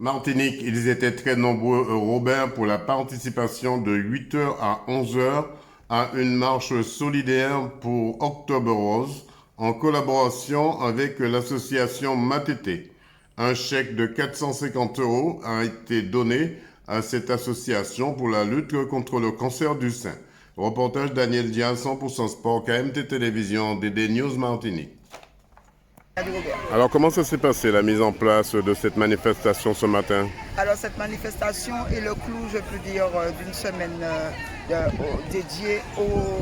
Martinique, ils étaient très nombreux, Robert, pour la participation de 8h à 11h à une marche solidaire pour Octobre Rose en collaboration avec l'association Matete. Un chèque de 450 € a été donné à cette association pour la lutte contre le cancer du sein. Reportage Daniel Dia, 100% Sport, KMT Télévision, DD News Martinique. Alors, comment ça s'est passé, la mise en place de cette manifestation ce matin? Alors, cette manifestation est le clou, je peux dire, d'une semaine dédiée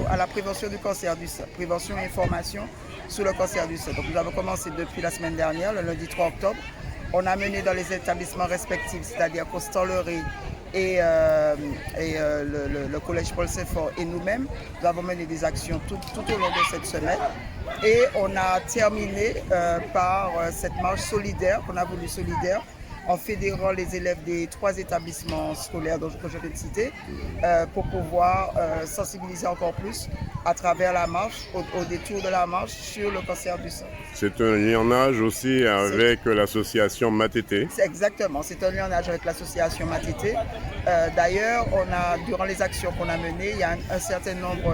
à la prévention du cancer du sein, prévention et information sur le cancer du sein. Donc, nous avons commencé depuis la semaine dernière, le lundi 3 octobre. On a mené dans les établissements respectifs, c'est-à-dire Constant-Lery et le collège Paul Saint-Fort et nous-mêmes, nous avons mené des actions tout au long de cette semaine. Et on a terminé par cette marche solidaire, qu'on a voulu solidaire, en fédérant les élèves des 3 établissements scolaires que je viens de citer, pour pouvoir sensibiliser encore plus à travers la marche, au détour de la marche, sur le cancer du sein. C'est un lionnage aussi avec l'association Matete. Exactement, c'est un lionnage avec l'association Matete. D'ailleurs, durant les actions qu'on a menées, il y a un certain nombre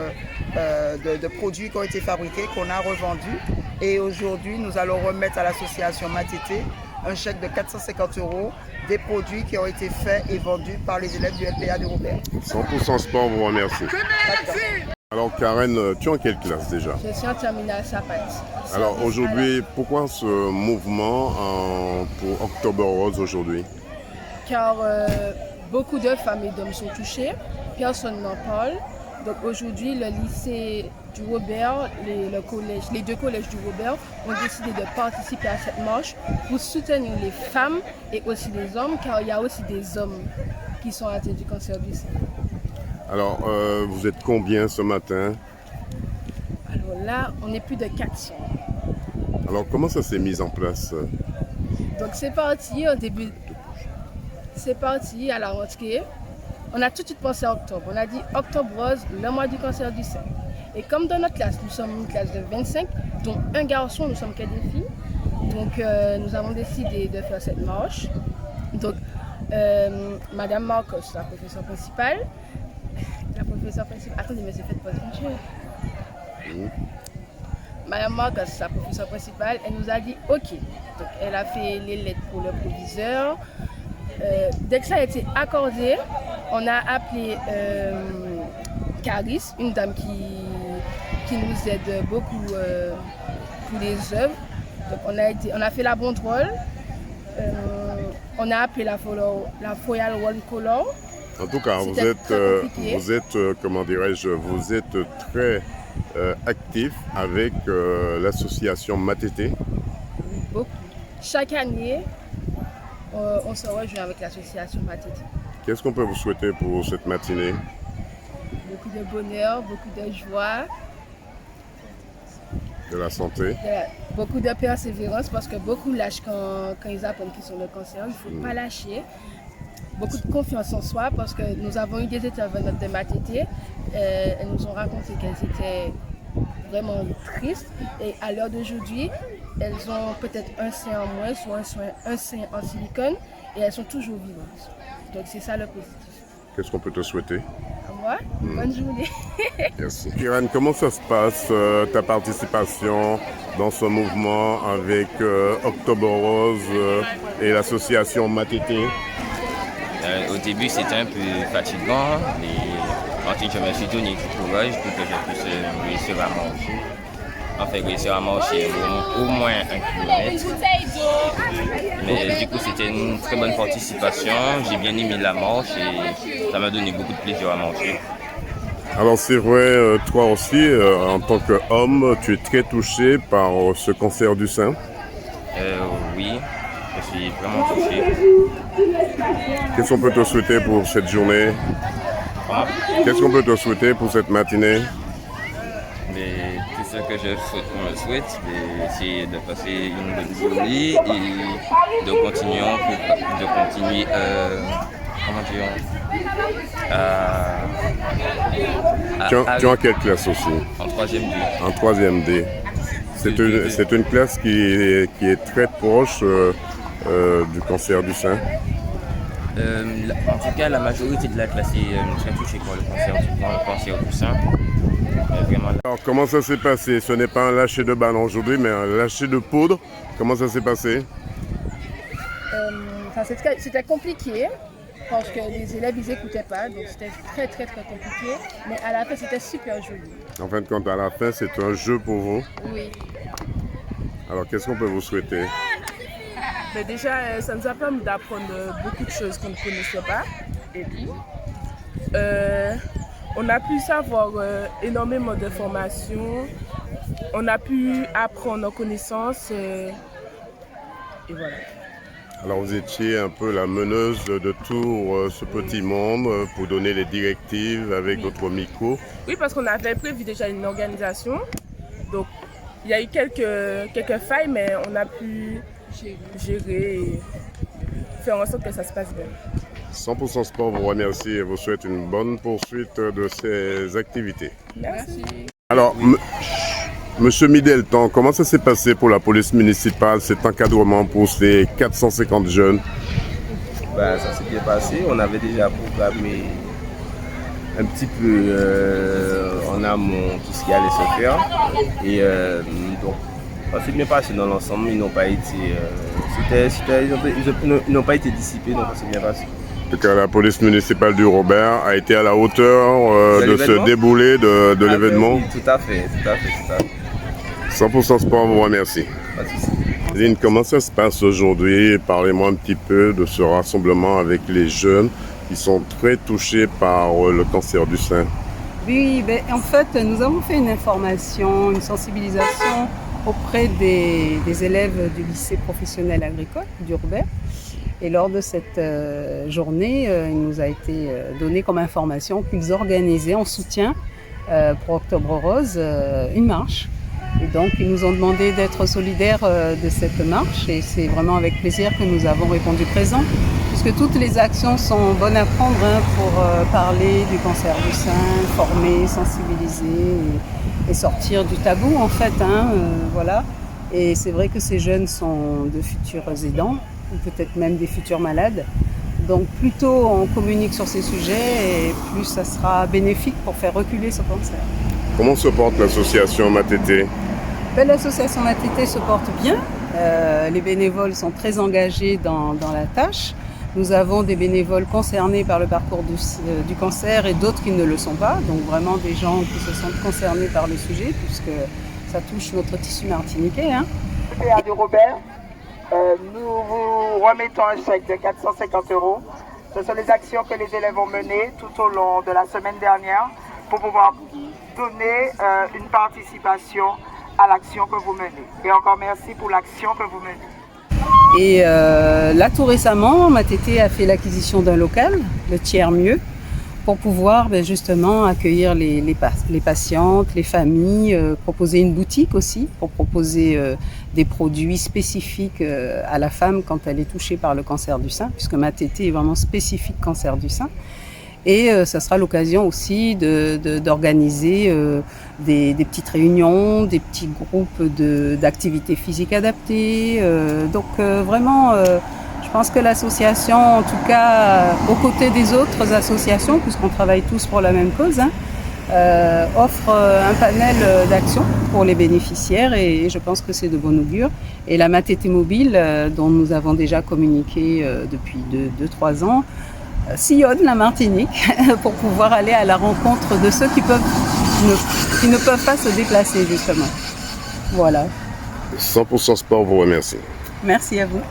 de produits qui ont été fabriqués, qu'on a revendus. Et aujourd'hui, nous allons remettre à l'association Matete un chèque de 450 € des produits qui ont été faits et vendus par les élèves du LPA de Robert. 100% Sport vous remercie. Alors Karen, tu es en quelle classe déjà? Je suis en terminale Sapati. Alors aujourd'hui, pourquoi ce mouvement pour Octobre Rose aujourd'hui? Car beaucoup de femmes et d'hommes sont touchés, personne n'en parle. Donc aujourd'hui, le lycée du Robert, les 2 collèges du Robert ont décidé de participer à cette marche pour soutenir les femmes et aussi les hommes, car il y a aussi des hommes qui sont atteints du cancer du sein. Alors, vous êtes combien ce matin? Alors là, on est plus de 400. Alors, comment ça s'est mis en place? Donc c'est parti au début, c'est parti à la rentrée. On a tout de suite pensé à octobre. On a dit Octobre Rose, le mois du cancer du sein. Et comme dans notre classe, nous sommes une classe de 25, dont un garçon, nous sommes que des filles. Donc nous avons décidé de faire cette marche. Donc Madame Marcos, la professeure principale, attendez, mais c'est fait pour Madame Marcos, la professeure principale, elle nous a dit OK. Donc elle a fait les lettres pour le proviseur. Dès que ça a été accordé, on a appelé Caris, une dame qui nous aide beaucoup pour les œuvres. Donc on a fait la banderole, on a appelé la Foyal One Color. En tout cas, vous êtes comment dirais-je, vous êtes très actif avec l'association Matete. Beaucoup. Chaque année, on se rejoint avec l'association Matete. Qu'est-ce qu'on peut vous souhaiter pour cette matinée? Beaucoup de bonheur, beaucoup de joie. De la santé. Beaucoup de persévérance parce que beaucoup lâchent quand ils apprennent qu'ils ont le cancer. Il ne faut pas lâcher. Beaucoup de confiance en soi parce que nous avons eu des intervenantes de Matete. Elles nous ont raconté qu'elles étaient vraiment tristes. Et à l'heure d'aujourd'hui, elles ont peut-être un sein en moins, soit un sein en silicone. Et elles sont toujours vivantes. Donc c'est ça le positif. Qu'est-ce qu'on peut te souhaiter? À moi, bonne journée. Merci. Kiran, comment ça se passe, ta participation dans ce mouvement avec Octobre Rose et l'association Matete? Au début, c'était un peu fatigant, mais ensuite, je me suis donné du courage pour que je puisse réussir à marcher. Enfin, réussir à marcher au moins 1 kilomètre. Mais du coup, c'était une très bonne participation. J'ai bien aimé la marche et ça m'a donné beaucoup de plaisir à marcher. Alors c'est vrai, toi aussi, en tant qu'homme, tu es très touché par ce cancer du sein? Oui, je suis vraiment touché. Qu'est-ce qu'on peut te souhaiter pour cette journée? Qu'est-ce qu'on peut te souhaiter pour cette matinée? Mais tout ce que je souhaite, c'est de passer une bonne journée et de continuer comment dire, tu es en quelle classe aussi? En 3e D. En 3e D. C'est une classe qui est très proche du cancer du sein. En tout cas, la majorité de la classe est très touchée par le cancer du sein. Vraiment. Alors, comment ça s'est passé? Ce n'est pas un lâcher de ballon aujourd'hui, mais un lâcher de poudre. Comment ça s'est passé? C'était compliqué parce que les élèves ils n'écoutaient pas, donc c'était très compliqué. Mais à la fin, c'était super joli. En fin de compte, à la fin, c'est un jeu pour vous. Oui. Alors, qu'est-ce qu'on peut vous souhaiter? Mais déjà, ça nous a permis d'apprendre beaucoup de choses qu'on ne connaissait pas. Et puis, on a pu savoir énormément d'informations. On a pu apprendre en connaissances. Et voilà. Alors, vous étiez un peu la meneuse de tout ce petit monde pour donner les directives avec votre micro. Oui, parce qu'on avait prévu déjà une organisation. Donc, il y a eu quelques failles, mais on a pu gérer et faire en sorte que ça se passe bien. 100% Sport vous remercie et vous souhaite une bonne poursuite de ces activités. Merci. Alors, Monsieur Midelton, comment ça s'est passé pour la police municipale, cet encadrement pour ces 450 jeunes? Ça s'est bien passé. On avait déjà programmé un petit peu en amont tout ce qui allait se faire. Et donc, ça s'est bien passé dans l'ensemble. Ils n'ont pas été, ils n'ont pas été dissipés, donc ça s'est bien passé. Donc, la police municipale du Robert a été à la hauteur de ce déboulé de l'événement? Oui, tout à fait. 100% Sport vous remercie. Pas de souci. Lynn, comment ça se passe aujourd'hui? Parlez-moi un petit peu de ce rassemblement avec les jeunes qui sont très touchés par le cancer du sein. Oui, en fait, nous avons fait une information, une sensibilisation auprès des élèves du lycée professionnel agricole du Robert. Et lors de cette journée, il nous a été donné comme information qu'ils organisaient en soutien pour Octobre Rose une marche. Et donc, ils nous ont demandé d'être solidaires de cette marche et c'est vraiment avec plaisir que nous avons répondu présent, puisque toutes les actions sont bonnes à prendre pour parler du cancer du sein, former, sensibiliser et sortir du tabou en fait. Voilà. Et c'est vrai que ces jeunes sont de futurs aidants, ou peut-être même des futurs malades. Donc plus tôt on communique sur ces sujets, et plus ça sera bénéfique pour faire reculer ce cancer. Comment se porte l'association Matete? L'association Matete se porte bien. Les bénévoles sont très engagés dans la tâche. Nous avons des bénévoles concernés par le parcours du cancer et d'autres qui ne le sont pas. Donc vraiment des gens qui se sentent concernés par le sujet, puisque ça touche notre tissu martiniquais. CPA du Robert, nous vous remettons un chèque de 450 €. Ce sont les actions que les élèves ont menées tout au long de la semaine dernière pour pouvoir donner une participation à l'action que vous menez. Et encore merci pour l'action que vous menez. Et là tout récemment, Matete a fait l'acquisition d'un local, le Tiers-Mieux, pour pouvoir justement accueillir les patientes, les familles, proposer une boutique aussi, pour proposer des produits spécifiques à la femme quand elle est touchée par le cancer du sein, puisque Matete est vraiment spécifique cancer du sein. Et ça sera l'occasion aussi d'organiser des petites réunions, des petits groupes d'activités physiques adaptées. Donc vraiment, je pense que l'association, en tout cas aux côtés des autres associations, puisqu'on travaille tous pour la même cause, offre un panel d'actions pour les bénéficiaires et je pense que c'est de bon augure. Et la Matete Mobile, dont nous avons déjà communiqué depuis 2-3 ans, sillonne la Martinique pour pouvoir aller à la rencontre de ceux qui ne peuvent pas se déplacer justement. Voilà. 100% Sport vous remercie. Merci à vous.